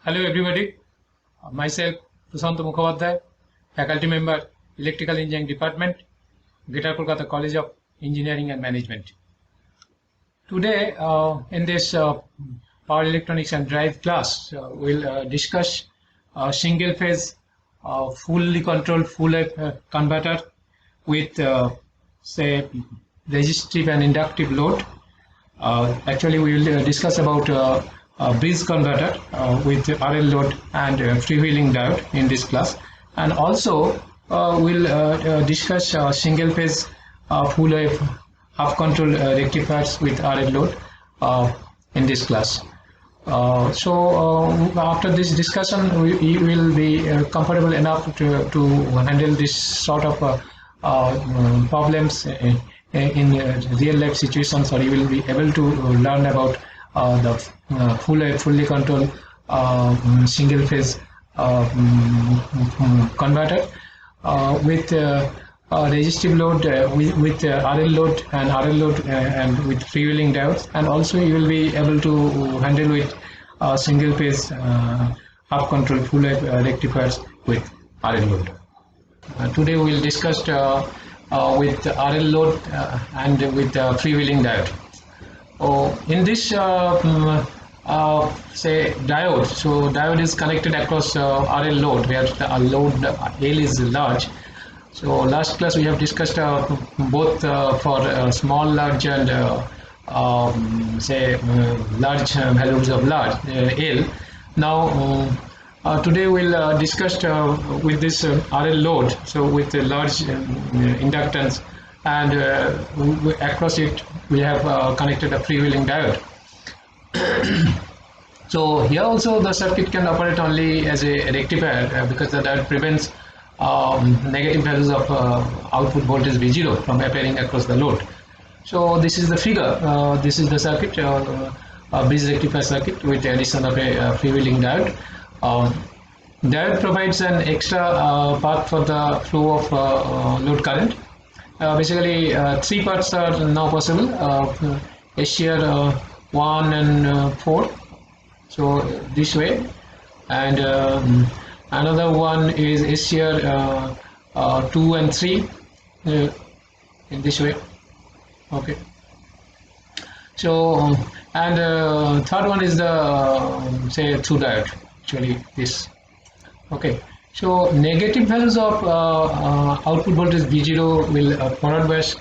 Hello everybody, myself Prashant Mukhopadhyay, faculty member, Electrical Engineering Department, Greater Kolkata College of Engineering and Management. Today in this Power Electronics and Drive class, we'll discuss single phase fully controlled full converter with say resistive and inductive load. Actually we will discuss about bridge converter with RL load and freewheeling diode in this class, and also we'll discuss single phase full wave half control rectifiers with RL load in this class. After this discussion we will be comfortable enough to handle this sort of problems in real life situations, or you will be able to learn about the fully controlled single phase converter with resistive load, with RL load and with freewheeling diodes, and also you will be able to handle with single phase half control full wave rectifiers with RL load. Today we will discuss with RL load and with freewheeling diode. In this say diode, so diode is connected across RL load where the load L is large. So last class we have discussed both for small, large and say large values of large L. Now today we'll discuss with this RL load, so with the large inductance, and across it we have connected a freewheeling diode. So here also the circuit can operate only as a rectifier because the diode prevents negative values of output voltage V0 from appearing across the load. So this is the figure. This is the circuit, a bridge rectifier circuit with the addition of a freewheeling diode. Diode provides an extra path for the flow of load current. Basically, three parts are now possible: SCR 1 and 4. So this way, and another one is SCR 2 and 3 in this way. Okay. So and third one is the say through diode. Actually, this. Okay. So negative values of output voltage V0 will forward bias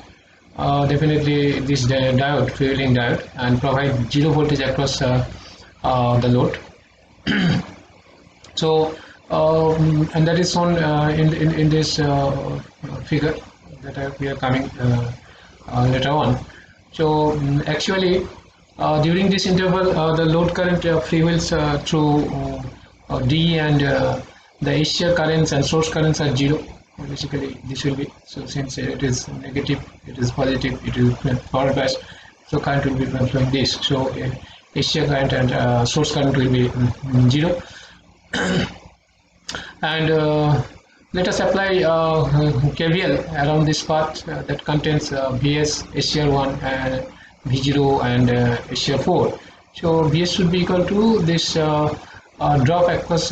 definitely this diode, freewheeling diode, and provide zero voltage across the load. So and that is shown in this figure that we are coming later on. So actually during this interval the load current freewheels through D, and the SCR currents and source currents are zero. Basically this will be, so since it is negative, it is positive, it is forward bias, so current will be flowing this. So SCR current and source current will be zero. And let us apply KVL around this part that contains Vs, SCR1 and V0 and SCR4. So Vs should be equal to this drop across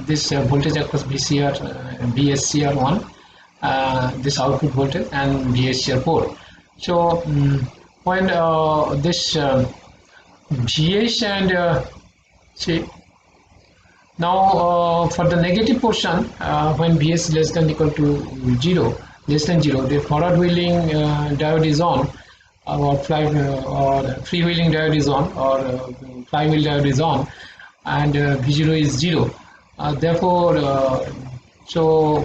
this voltage across VSCR1, this output voltage, and VSCR4. So when this Vs and see now for the negative portion, when Vs less than equal to 0, the forward wheeling diode is on, or freewheeling diode is on, or flywheel diode is on, and V0 is 0. Therefore, so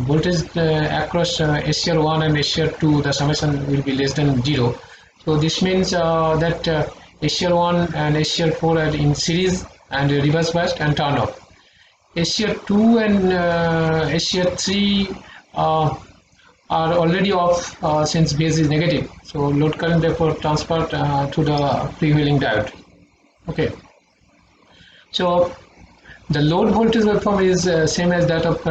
voltage across SCR1 and SCR2, the summation will be less than 0. So this means that SCR1 and SCR4 are in series and reverse biased and turned off. SCR2 and SCR3 are already off since base is negative. So load current therefore transferred to the freewheeling diode. Okay. So the load voltage waveform is same as that of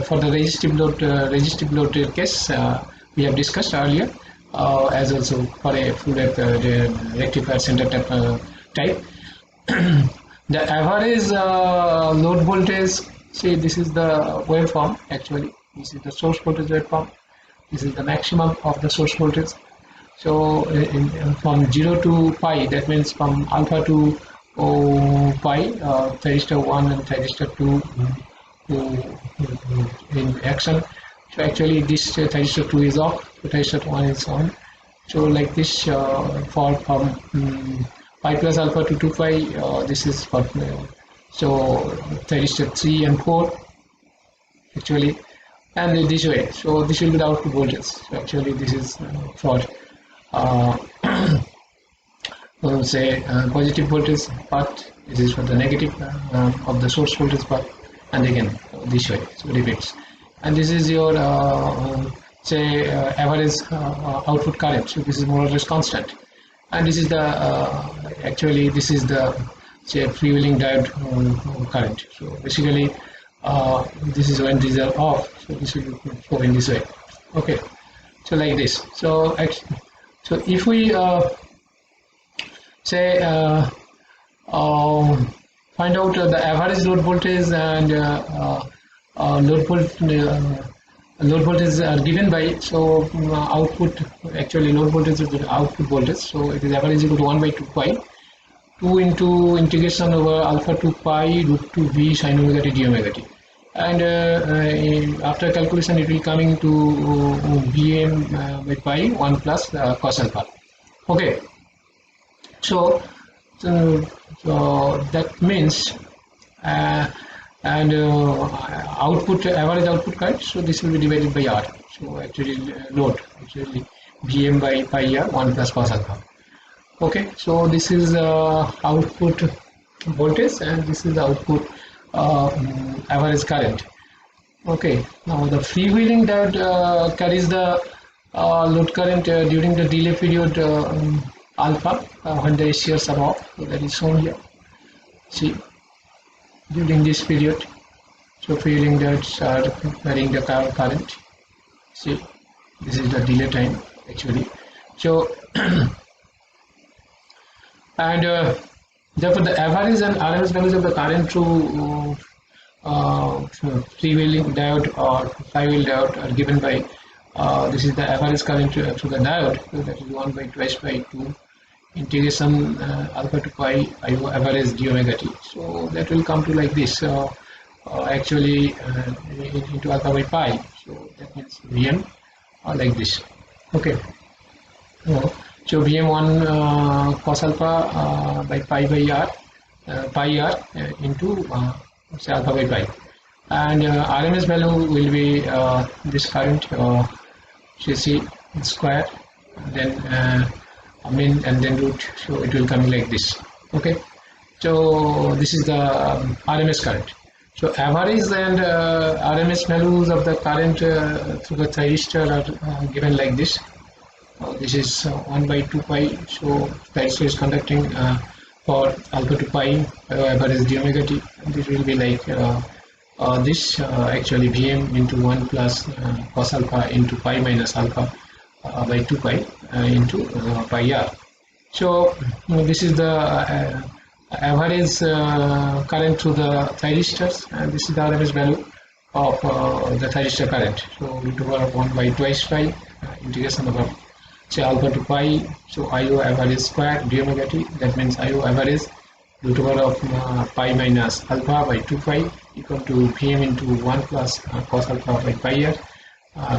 for the resistive load case we have discussed earlier, as also for a full rectifier center type. The average load voltage, see this is the waveform actually. This is the source voltage waveform. This is the maximum of the source voltage. So from 0 to pi, that means from alpha to pi, thyristor 1 and thyristor 2 in action. So actually this thyristor 2 is off, so thyristor 1 is on. So like this for from pi plus alpha to 2 pi, this is for so thyristor 3 and 4 actually, and this way. So this will be the output voltage. So actually this is for say positive voltage part, this is for the negative of the source voltage part, and again this way, so repeats. And this is your say average output current. So this is more or less constant, and this is the actually this is the say freewheeling diode current. So basically this is when these are off, so this will go in this way. Okay, so like this. So so if we say find out the average load voltage and load voltage are given by, so output actually load voltage is the output voltage, so it is average equal to 1 by 2 pi 2 into integration over alpha 2 pi root 2 v sin omega t d omega t, and after calculation it will coming to Vm by pi 1 plus cos alpha. Okay, so that means and output average output current, so this will be divided by R. So actually load actually Vm by pi R 1 plus cos alpha. Okay, so this is output voltage and this is the output average current. Okay, now the freewheeling diode carries the load current during the delay period alpha when the SCRs are off, so that is shown here. See, during this period, so freewheeling diodes are carrying the current. See, this is the delay time actually. So and therefore the average and RMS values of the current through freewheeling diode or flywheel diode are given by this is the average current through the diode, so that is 1 by twice by 2 integration alpha to pi IO average d omega t. So that will come to like this, actually into alpha by pi, so that means Vm like this. Okay, so Vm1 cos alpha by pi by r pi r into say alpha by pi, and RMS value will be this current Cc square, then min and then root, so it will come like this. Okay, so this is the RMS current. So average and RMS values of the current through the thyristor are given like this. This is 1 by 2 pi, so thyristor is conducting for alpha to pi average d omega t, and this will be like this actually Vm into 1 plus cos alpha into pi minus alpha by 2 pi into pi r. So this is the average current through the thyristors, and this is the RMS value of the thyristor current. So root over 1 by twice pi integration over say alpha to pi, so IO average square d omega t, that means IO average root over of pi minus alpha by 2 pi equal to Vm into 1 plus cos alpha by pi r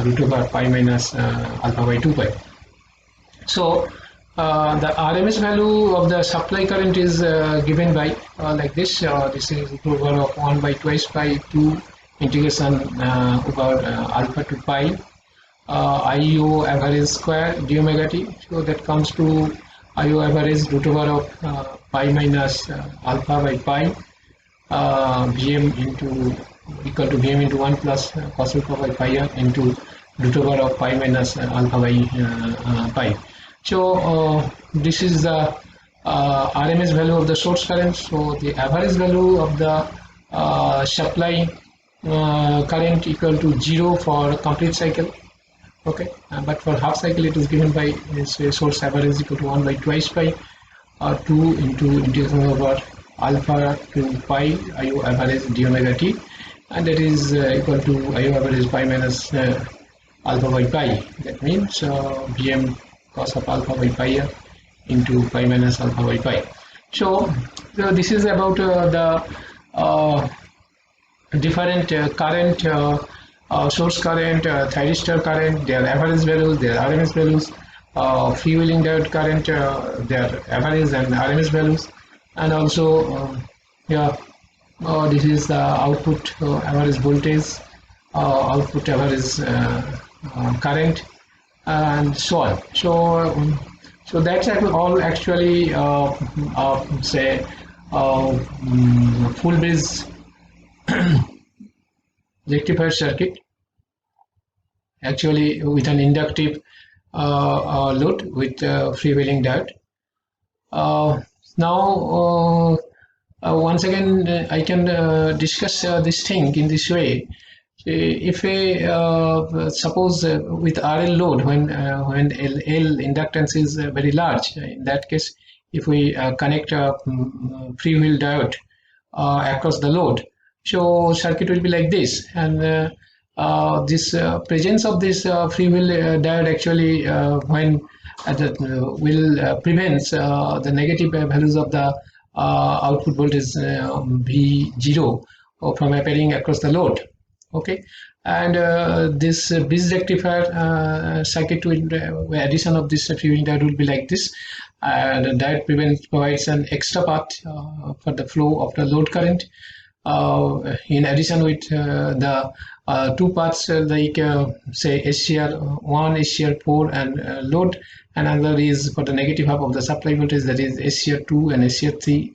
root over pi minus alpha by 2 pi. So the RMS value of the supply current is given by like this. This is root over of 1 by twice pi 2 integration over alpha to pi IO average square d omega t. So that comes to IO average root over of pi minus alpha by pi Vm into equal to Vm into 1 plus cos alpha by pi r into root over of pi minus alpha by pi. So this is the RMS value of the source current. So the average value of the supply current equal to 0 for complete cycle. Okay, but for half cycle it is given by say source average equal to 1 by twice pi 2 into integration over alpha to pi IO average d omega t, and that is equal to IO average pi minus alpha by pi. That means Vm cos of alpha by pi r into pi minus alpha by pi. So this is about the different current, source current, thyristor current, their average values, their RMS values, freewheeling diode current, their average and RMS values, and also this is the output average voltage, output average current, and so on. So that's all actually say full bridge rectifier circuit, actually with an inductive load with freewheeling diode. Now once again I can discuss this thing in this way. If suppose with RL load, when L inductance is very large, in that case if we connect a freewheel diode across the load, so circuit will be like this, and this presence of this freewheel diode actually when will prevents the negative values of the output voltage V0 from appearing across the load. Okay, and this bridge rectifier circuit will addition of this freewheeling diode will be like this, and that provides an extra path for the flow of the load current. In addition with the two paths like say SCR1, SCR4 and load, and another is for the negative half of the supply voltage, that is SCR2 and SCR3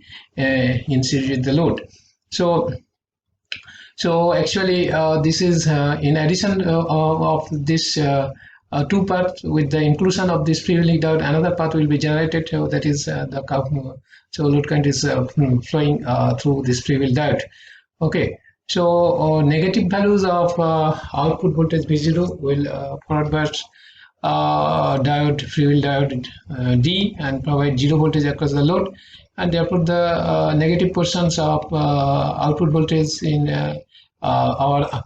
in series with the load. So actually this is in addition of this two parts, with the inclusion of this freewheeling diode, another path will be generated, that is the curve. So load current is flowing through this freewheel diode. Okay, so negative values of output voltage V0 will forward bias diode, freewheel diode D, and provide zero voltage across the load, and therefore the negative portions of output voltage in our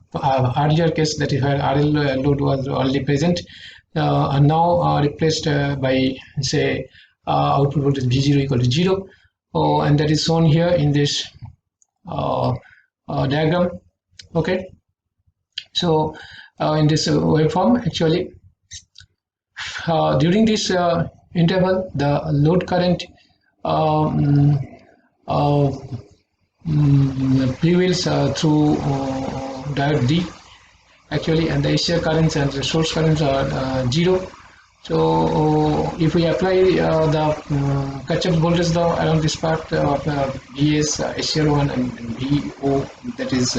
earlier case, that is where RL load was already present, are now replaced by say output voltage V0 equal to 0, and that is shown here in this diagram. Okay, so in this waveform, actually during this interval, the load current freewheels through diode D actually, and the SCR currents and the source currents are 0. So if we apply the Kirchhoff's voltage law around this part of VS, SCR1 and VO, that is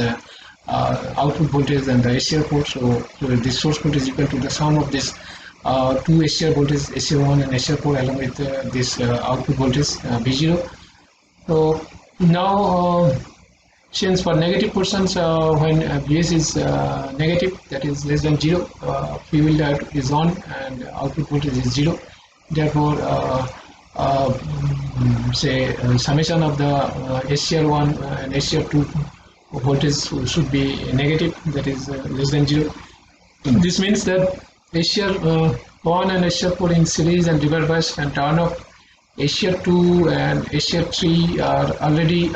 output voltage, and the SCR4, so this source voltage is equal to the sum of this two SCR voltage, SCR1 and SCR4, along with this output voltage V0. So now since for negative portions, when VS is negative, that is less than 0, freewheel diode is on and output voltage is 0. Therefore say summation of the SCR1 and SCR2 voltage should be negative, that is less than 0. This means that SCR1 and SCR4 in series and reverse bias can turn off. SCR2 and SCR3 are already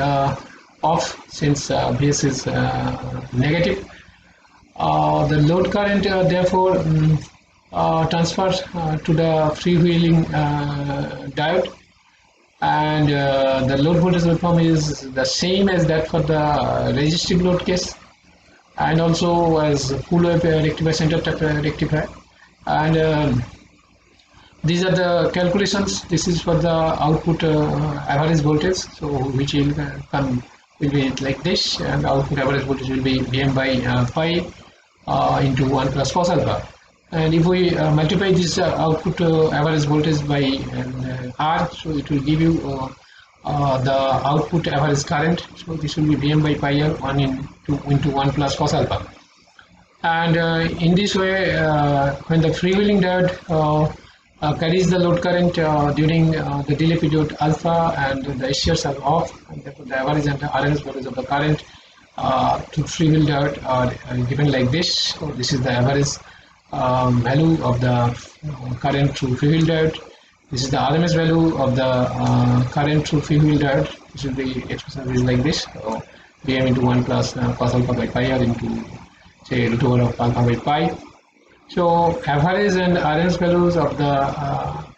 off since VS is negative. The load current therefore transfers to the freewheeling diode, and the load voltage waveform is the same as that for the resistive load case, and also as full wave rectifier, center tap rectifier. And these are the calculations. This is for the output average voltage, so which will will be like this, and output average voltage will be Vm by pi into 1 plus cos alpha. And if we multiply this output average voltage by R, so it will give you the output average current. So this will be Vm by pi r 1 into 1 plus cos alpha. And in this way, when the freewheeling diode carries the load current during the delay period alpha, and the shears are off, and therefore the average and the RMS values of the current to free-wheel diode are given like this. So this is the average value of the current through free-wheel diode. This is the RMS value of the current through free-wheel diode. This will be expression is like this. So Vm into 1 plus cos alpha by pi r into say root over of alpha by pi. So average and RMS values of the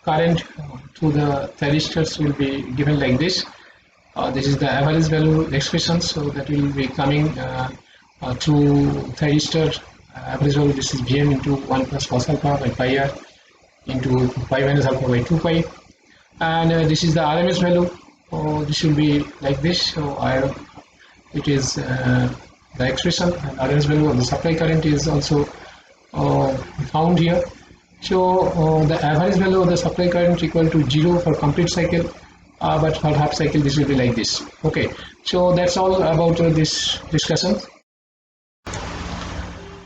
current through the thyristors will be given like this. This is the average value expression, so that will be coming through thyristor average value. This is Vm into 1 plus cos alpha by pi r into pi minus alpha by 2 pi, and this is the RMS value. This will be like this. So it is the expression, and RMS value of the supply current is also found here. So the average value of the supply current equal to 0 for complete cycle, but for half cycle this will be like this. Okay, so that's all about this discussion.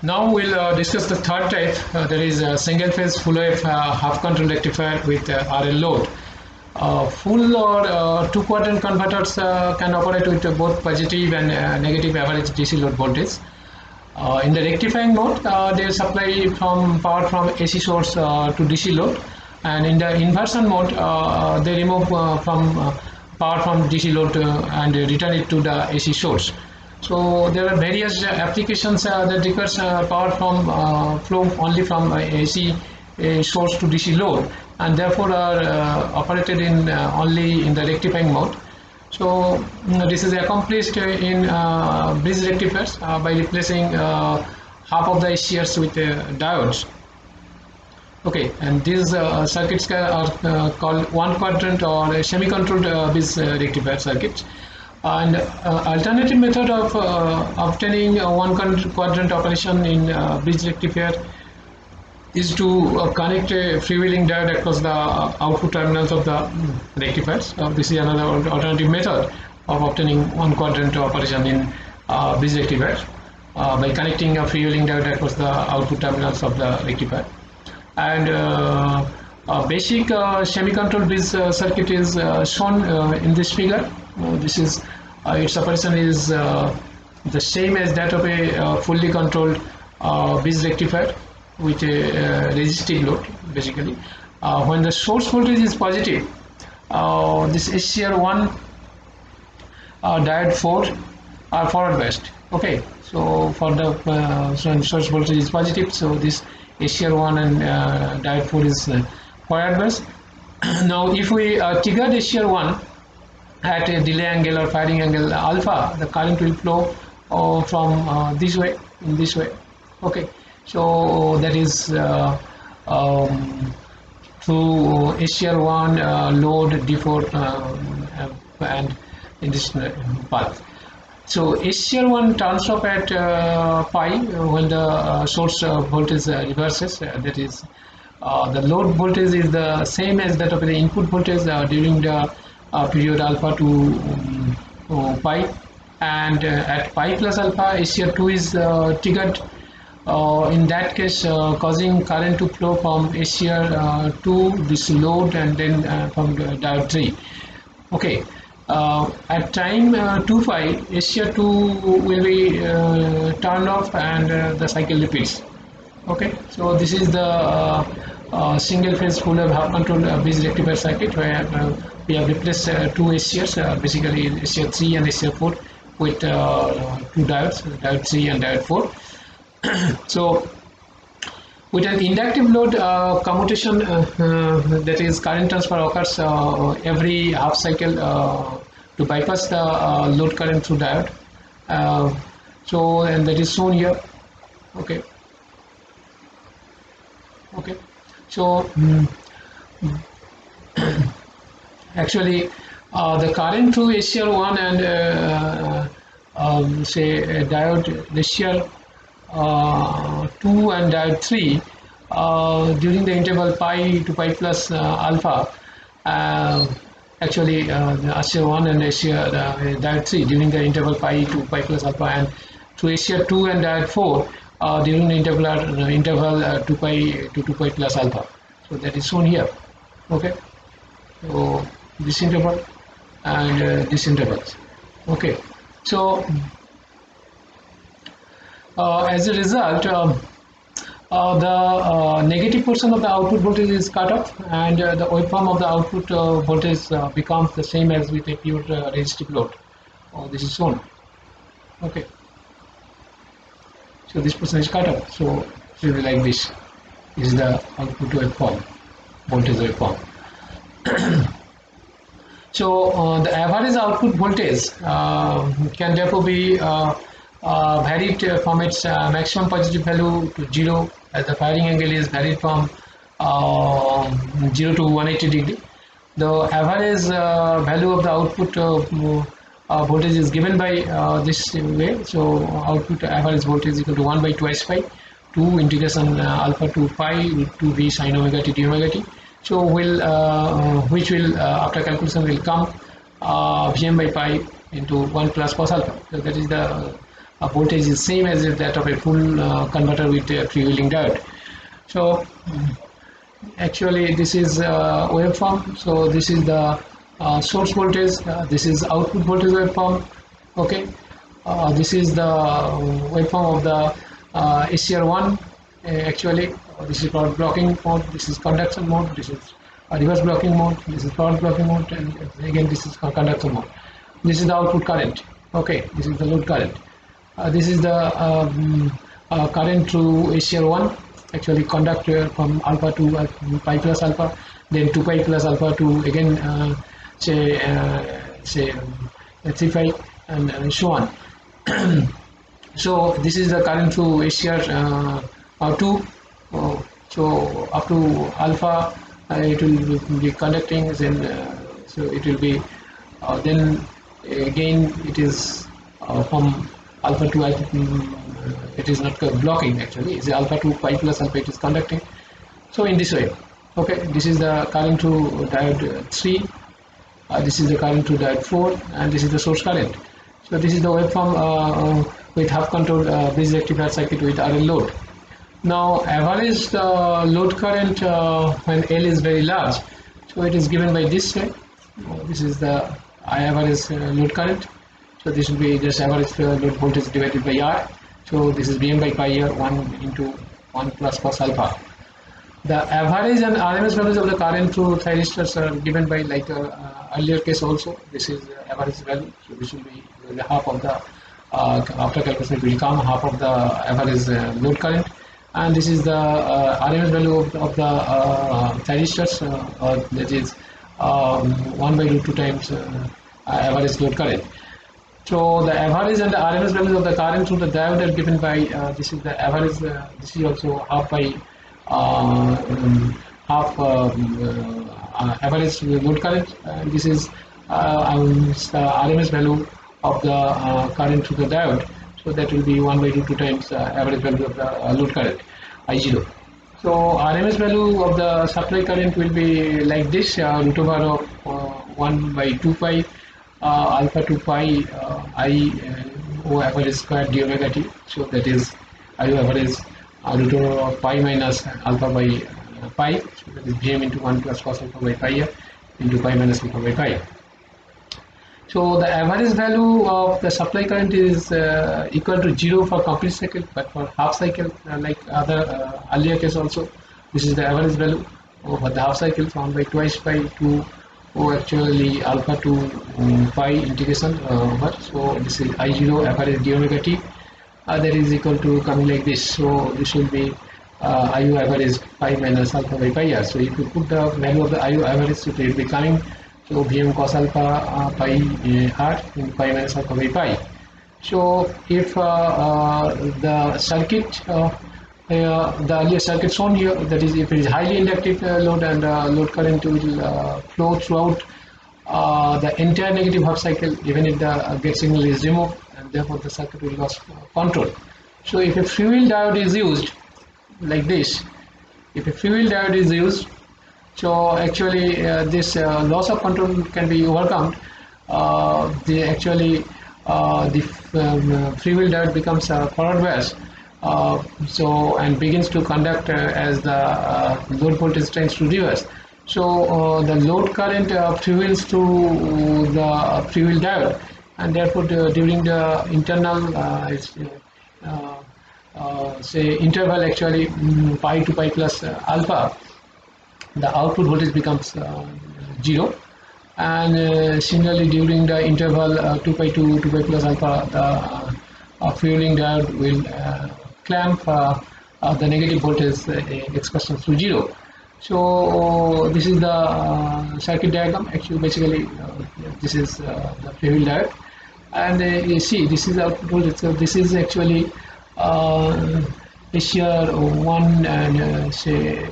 Now we'll discuss the third type. That is a single phase full wave half control rectifier with RL load. Full or two quadrant converters can operate with both positive and negative average DC load voltage. In the rectifying mode, they supply power from AC source to DC load, and in the inversion mode, they remove from power from DC load and return it to the AC source. So there are various applications that requires power from flow only from AC source to DC load, and therefore are operated in only in the rectifying mode. So this is accomplished in bridge rectifiers by replacing half of the shears with diodes. Okay, and these circuits are called one quadrant or semi-controlled bridge rectifier circuits. And alternative method of obtaining one quadrant operation in bridge rectifier is to connect a freewheeling diode across the output terminals of the rectifiers. This is another alternative method of obtaining one quadrant operation in bridge rectifier by connecting a freewheeling diode across the output terminals of the rectifier. And basic semi-controlled bridge circuit is shown in this figure. This is its operation is the same as that of a fully controlled bridge rectifier with a resistive load. Basically, when the source voltage is positive, this SCR1 diode 4 are forward biased. Okay, so for the source voltage is positive, so this SCR1 and diode 4 is forward biased. Now if we trigger the SCR1 at a delay angle or firing angle alpha, the current will flow from this way, in this way. Okay, so that is through SCR1 load D4 and in this path. So SCR1 turns off at pi when the source voltage reverses. That is, the load voltage is the same as that of the input voltage during the period alpha to pi, and at pi plus alpha SCR2 is triggered, in that case causing current to flow from SCR2 this load and then from the diode 3. Okay, at time 2 pi SCR2 will be turned off and the cycle repeats. Okay, so this is the single phase full wave half control bridge rectifier circuit where we have replaced two SCRs, basically SCR3 and SCR4 with two diodes, diode 3 and diode 4. So with an inductive load commutation, that is current transfer occurs every half cycle to bypass the load current through diode. So and that is shown here. Okay. Okay. So actually the current through SCR1 and say diode SCR 2 and diode 3 during the interval pi to pi plus alpha, actually the SCR1 and SCR diode 3 during the interval pi to pi plus alpha, and through SCR2 and diode 4 during the interval 2 pi to 2 pi plus alpha. So that is shown here. Okay, so this interval and this intervals. Okay, so as a result, the negative portion of the output voltage is cut off, and the waveform of the output voltage becomes the same as with a pure resistive load. This is shown. Okay, so this portion is cut off, so it will be like this. This is the output waveform, voltage waveform. So the average output voltage can therefore be varied from its maximum positive value to 0, as the firing angle is varied from 0 to 180 degree. The average value of the output voltage is given by this way. So output average voltage is equal to 1 by twice pi 2 integration alpha to pi with 2v sin omega t d omega t. So which will after calculation will come Vm by pi into 1 plus cos alpha. So that is the voltage is same as that of a full converter with a freewheeling diode. So actually this is waveform. So this is the source voltage. This is output voltage waveform. Okay, this is the waveform of the SCR1. Actually, this is power blocking mode, this is conduction mode, this is reverse blocking mode, this is power blocking mode, and again this is conduction mode. This is the output current. Okay, this is the load current. This is the current through SCR1. Actually, conduct from alpha to pi plus alpha, then 2 pi plus alpha to again say 3 pi and so on. So this is the current through SCR2. So up to alpha it will be conducting, then so it will be then again it is from alpha to alpha, it is not blocking, actually it's alpha to pi plus alpha, it is conducting. So in this way. Okay, this is the current through diode 3, this is the current through diode 4, and this is the source current. So this is the waveform with half control bridge rectifier circuit with RL load. Now average load current when L is very large, so it is given by this way. This is the average load current. So this will be just average load voltage divided by R. So this is Vm by pi R 1 into 1 plus cos alpha. The average and RMS values of the current through thyristors are given by like earlier case also. This is average value. So this will be the half of the after calculation it will come half of the average load current. And this is the RMS value of the thyristors, that is 1 by root 2 times average load current. So the average and the RMS values of the current through the diode are given by this is the average. This is also half by average load current. This is the RMS value of the current through the diode. So that will be 1 by root 2 times average value of the load current, I0. So RMS value of the supply current will be like this, root over of 1 by 2 pi alpha to pi I O average square d omega t. So that is I O average root over of pi minus alpha by pi. So that is Vm into 1 plus cos alpha by pi r into pi minus alpha by pi. So the average value of the supply current is equal to 0 for complete cycle, but for half cycle, like other earlier case also, this is the average value for the half cycle, 1 by twice pi to actually alpha to pi integration over. So this is I0 average d omega t, that is equal to coming like this. So this will be IO average pi minus alpha by pi r. So if you put the value of the IO average, so it will be coming. So Vm cos alpha pi r in pi minus alpha by pi. So if the circuit, the earlier circuit shown here, that is if it is highly inductive load and load current will flow throughout the entire negative half cycle, even if the gate signal is removed, and therefore the circuit will lose control. So if a freewheel diode is used like this, if a freewheel diode is used, so actually this loss of control can be overcome. The freewheel diode becomes forward bias, and begins to conduct as the load voltage tends to reverse. So the load current freewheels through the freewheel diode, and therefore during the internal say interval, actually pi to pi plus alpha, the output voltage becomes 0, and similarly during the interval 2 pi to 2 pi plus alpha, the freewheeling diode will clamp the negative voltage expression through 0. So this is the circuit diagram. Actually, basically, this is the freewheel diode, and you see this is output voltage. So this is actually here 1 and say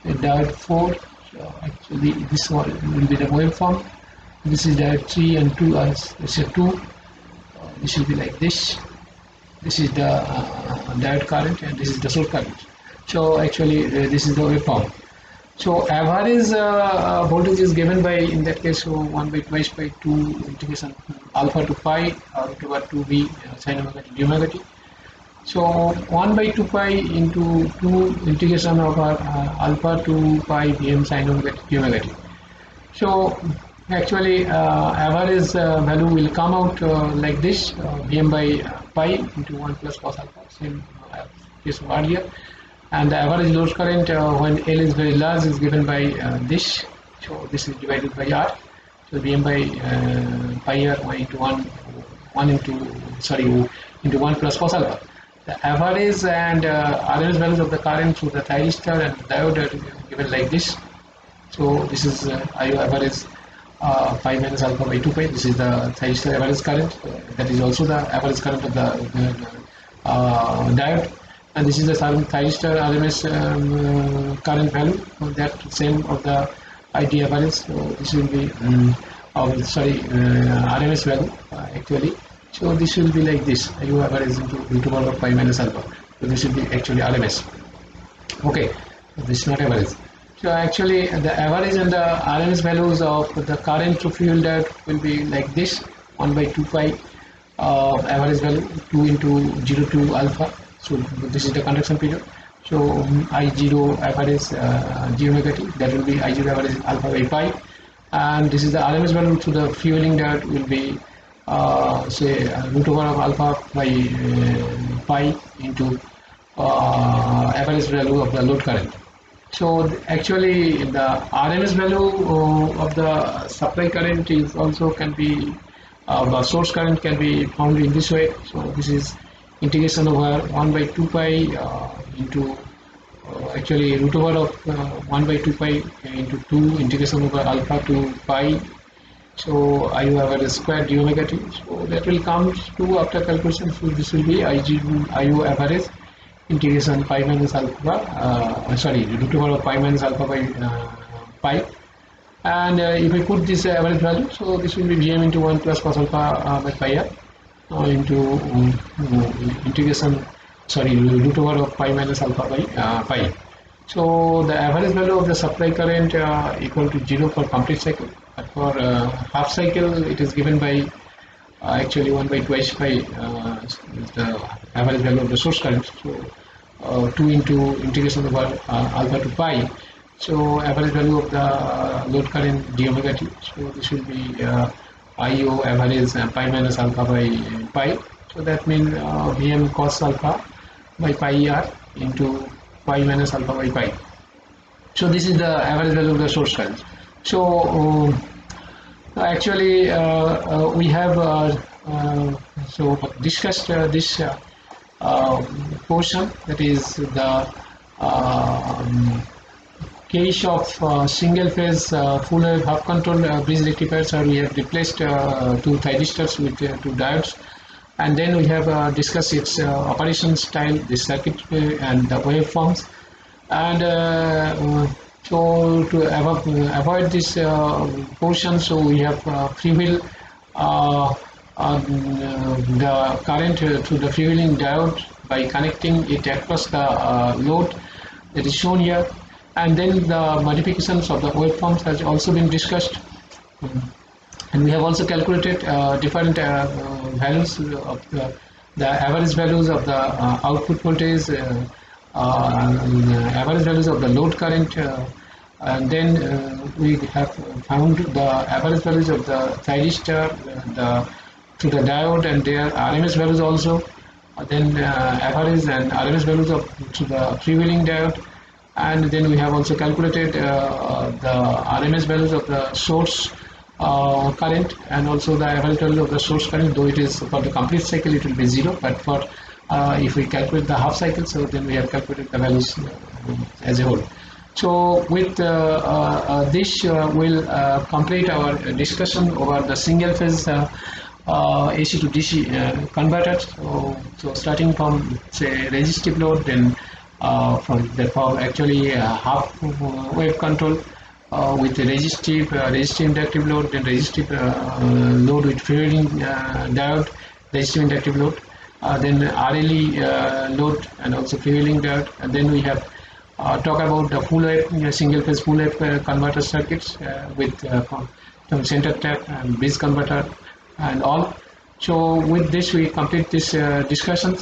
diode 4. So actually, this one will be the waveform. This is diode 3 and 2 as say 2. This will be like this. This is the diode current, and this is the source current. So actually this is the waveform. So average voltage is given by, in that case, so 1 by twice by 2 integration alpha to pi over 2b sin omega t d omega t. So 1 by 2 pi into 2 integration over alpha to pi vm sin omega t d omega t. So actually average value will come out like this, vm by pi into 1 plus cos alpha, same case of earlier. And the average load current when L is very large is given by this. So this is divided by R. So Vm by pi R into 1 into 1 plus cos alpha. The average and RMS values of the current through the thyristor and diode are given like this. So this is IO average pi minus alpha by 2 pi. This is the thyristor average current. That is also the average current of the diode. And this is the thyristor RMS current value, that same of the ID average. So this will be RMS value actually. So this will be like this, IU average into root over of pi minus alpha. So this will be actually RMS. Okay, so this is not average. So actually the average and the RMS values of the current through fuel diode will be like this: 1 by 2 pi average value, 2 into 0 to alpha. So this is the conduction period. So I0 average g omega t, that will be I0 average alpha by pi, and this is the RMS value to the fueling diode will be say root over of alpha by pi into average value of the load current. So actually the RMS value of the supply current is also can be the source current can be found in this way. So this is integration over 1 by 2 pi into actually root over of 1 by 2 pi into 2 integration over alpha to pi. So IU average square d omega t. So that will come to after calculation. So this will be IU average integration pi minus alpha, root over of pi minus alpha by pi. And if we put this average value, so this will be Vm into 1 plus cos alpha by pi r into integration, root over of pi minus alpha by pi. So the average value of the supply current equal to 0 for complete cycle. But for half cycle, it is given by actually 1 by twice pi the average value of the source current. So 2 into integration over alpha to pi. So average value of the load current d omega t. So this will be IO average pi minus alpha by pi. So that means Vm cos alpha by pi r into pi minus alpha by pi. So this is the average value of the source current. So actually we have discussed this portion, that is the case of single phase full wave half control bridge rectifiers, we have replaced 2 thyristors with 2 diodes, and then we have discussed its operation style, the circuit and the waveforms. And so to avoid this portion, so we have freewheel the current through the freewheeling diode by connecting it across the load that is shown here. And then the modifications of the waveforms has also been discussed, and we have also calculated different values of the the average values of the output voltage, average values of the load current, and then we have found the average values of the thyristor to the diode and their RMS values also. Then average and RMS values of to the freewheeling diode, and then we have also calculated the RMS values of the source current and also the average value of the source current, though it is for the complete cycle it will be 0, but for if we calculate the half cycle, so then we have calculated the values as a whole. So with this we'll complete our discussion over the single phase AC to DC converters. So starting from say resistive load, then for actually half wave control with the resistive inductive load, then resistive load with freewheeling diode, resistive inductive load, then RLE load and also freewheeling diode, and then we have talk about the full wave single phase full wave converter circuits with from center tap and bridge converter and all. So with this we complete this discussion.